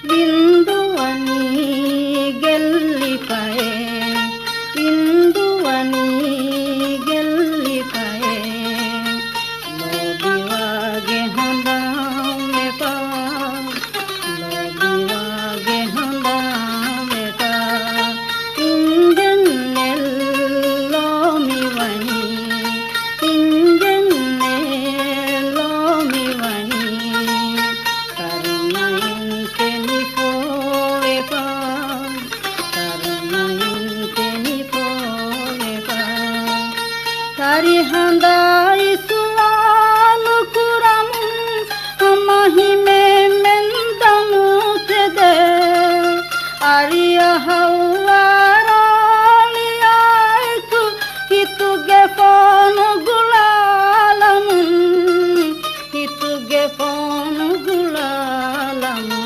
ಬಿಂದುವನಿ ಗೆಲ್ಲಿಪಯೆ ಬಿಂದುವನಿ ಗೆಲ್ಲಿಪಯೆ ಲೋಬಿವಾಗೆ ಹಂದಾಮೆ ಪಾ ಲೋಬಿವಾಗೆ ಹಂದಾಮೆ ಪಾ ಇಂಜನ್ನೆಲ್ಲೋಮಿವನಿ ಇಂಜನ್ನೆಲ್ಲೋಮಿವನಿ ಕರುಣೆಂತೆನಿ ಪೋವೆ ಪಾ ಕರುಣೆಂತೆನಿ ಪೋವೆ ಪಾ ಕರಿಹಂದಾಯಿ ಸುವಾಲು ಕುರಂ ಮಹಿಮೆ ಮೆಂದನು ತೆದೆ ಅರಿಯ ಹವ್ವಾರಾಳಿಯಾಯ್ತು ಹಿತುಗೆ ಫೋನು ಗುಲಾಲಮು ಹಿತುಗೆ ಫೋನು ಗುಲಾಲಮು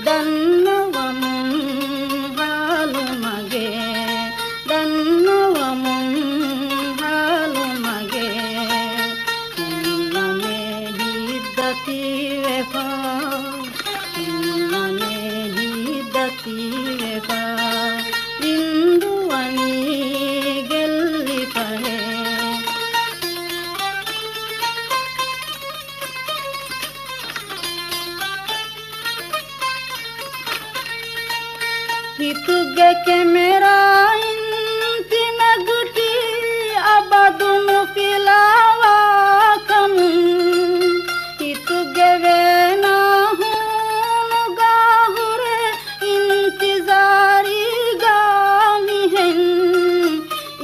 ದನ್ನವಮು ಹಾಲು ಮಗೆ ದನ್ನವಮು ಹಾಲು ಮಗೆ ನಮ್ಮನೆ ಹಿದ್ದತಿವೆ ಪಾ ನಮ್ಮನೆ ಹಿದ್ದತಿವೆ ಪಾ ಬಿಂದುವನಿ ಗೆಲ್ಲಿಪಯೆ ಹಿತುಗೆ ಕೆಮೆರಾ ಇಂತಿನ ಗುಟಿ ಅಬದುನು ಪಿಲಾವಾಕಮು ಹಿತುಗೆ ವೇನಾ ಹೂನು ಗಾಹುರೆ ಇಂತಿಜಾರಿ ಗಾಮಿ ಹೆನ್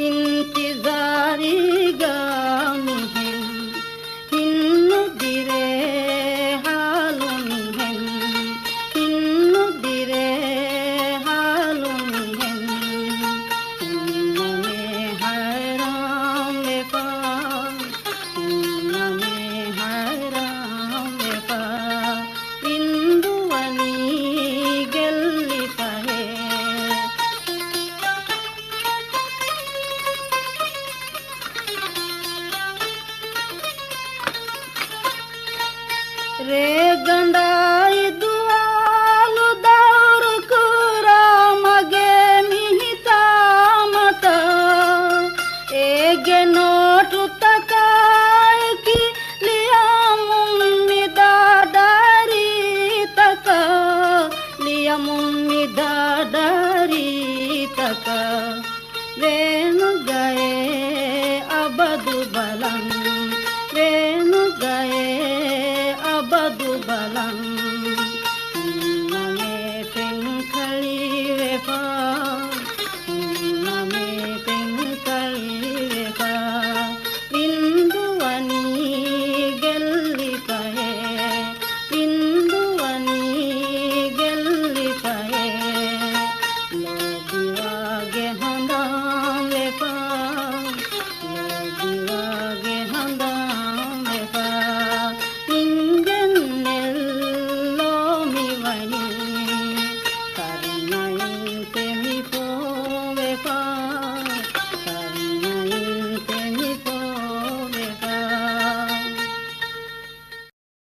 ಇಂತಿಜಾರಿ ಗಾಮಿ ಹೆನ್ ಇನ್ನು ದಿರೆ ಹಾಲು ನಿಹೆನ್ ಇನ್ನು ದಿರೆ ಹಾಲು ನಿಹೆನ್ ನಮೆ ಹೈರಾಮೆ ಪಾ ನಮೆ ಹೈರಾಮೆ ಪಾ ಇಂದುವನಿ ಗೆಲ್ಲಿಪಯೆ ರೇ ಗಂಡಾಯಿ ದುವಾಲು ದೌರು ಕುರ ಮಗೆ ಮಿಹಿತಾ ಮತ ಏಗೆ ನೋಟು ತಕಾಯಕಿ ಲಿಯಾ ಮುಮ್ಮಿದ ಡಾರಿ ತಕ ಲಿಯಾ ಮುಮ್ಮಿದ ಡಾರಿ ತಕ ವೇಣು ಗಯೆ ಅಬದು ಬಲಂ ವೇಣು ಗಯೆ ಅಬದು ಬಲಂ